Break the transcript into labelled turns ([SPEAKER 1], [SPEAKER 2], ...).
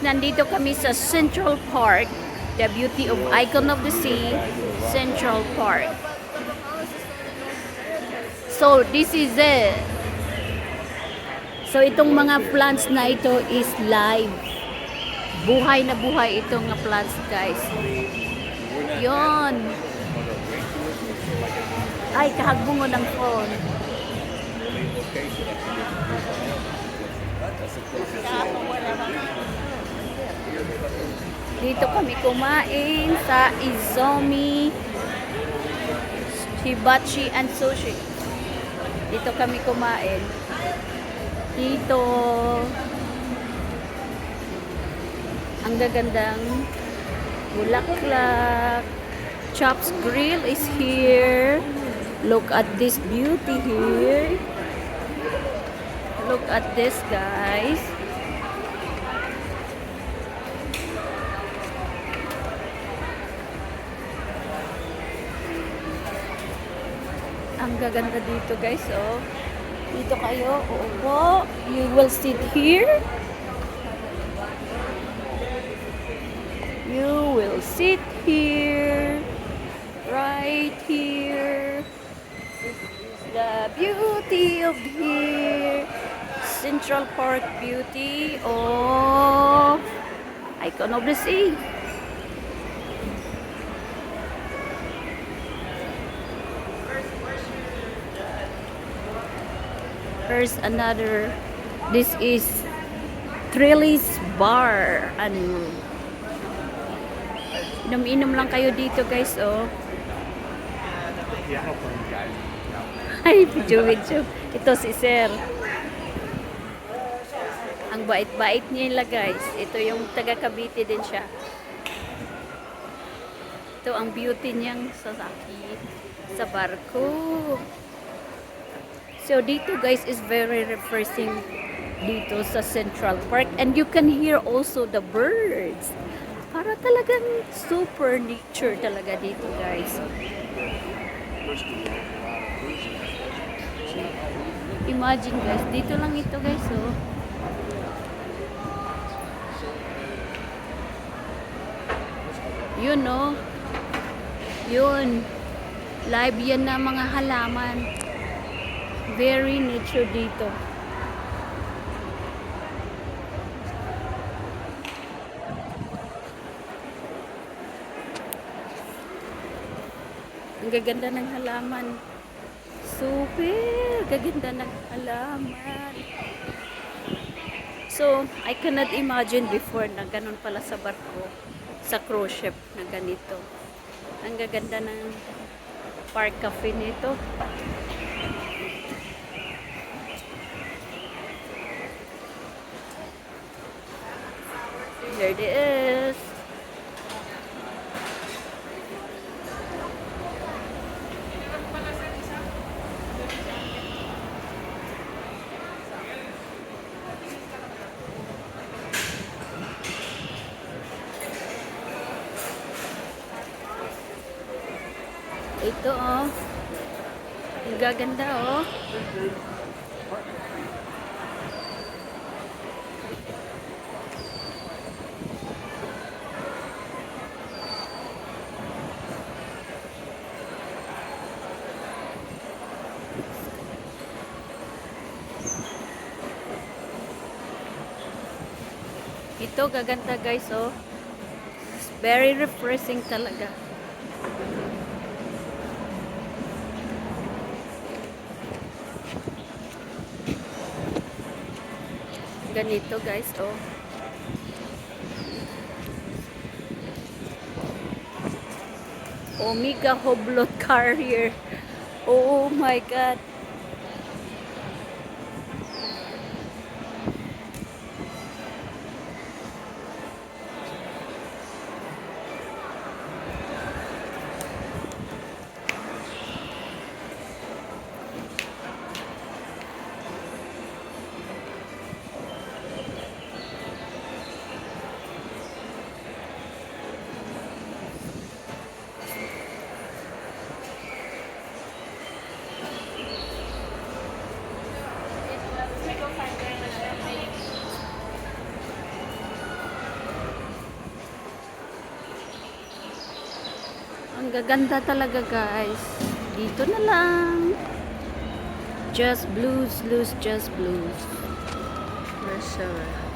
[SPEAKER 1] nandito kami sa Central Park. The beauty of Icon of the Sea, Central Park. So, this is it. So, itong mga plants na ito is live. Buhay na buhay itong mga plants, guys. Yon. Ay, kahagbungo ng phone. Dito kami kumain sa Izomi Hibachi and Sushi. Dito kami kumain. Dito ang gagandang bulaklak. Chops Grill is here. Look at this beauty here. Look at this, guys. Ang gaganda dito, guys, oh. Dito kayo, uupo. You will sit here. You will sit here. Right here. The beauty of here. Central Park beauty of Icon of the Sea. Here's another. This is Trillis Bar. Ano? Inom-inom lang kayo dito, guys, oh. Ay, video. Ito si Sir. Ang bait-bait nila, guys. Ito yung taga Cavite din siya. Ito ang beauty niyang sasakyan sa barko. So dito, guys, is very refreshing dito sa Central Park, and you can hear also the birds. Para talagang super nature talaga dito, guys. Imagine, guys, dito lang ito, guys, oh. Yun, no? Yun. Live yan na mga halaman. Very nature dito. Ang gaganda ng halaman. Super gaganda ng halaman. So, I cannot imagine before na ganun pala sa barko, sa cruise ship na ganito. Ang gaganda ng park cafe nito. There it is. Ito, oh. Ang gaganda, oh. Ito, gaganda, guys, oh. It's very refreshing talaga. Ganito, guys, oh. Omega Hublot Carrier. Oh my God. Ang gaganda talaga, guys. Dito na lang. Just blues, blues, just blues.
[SPEAKER 2] Restaurant.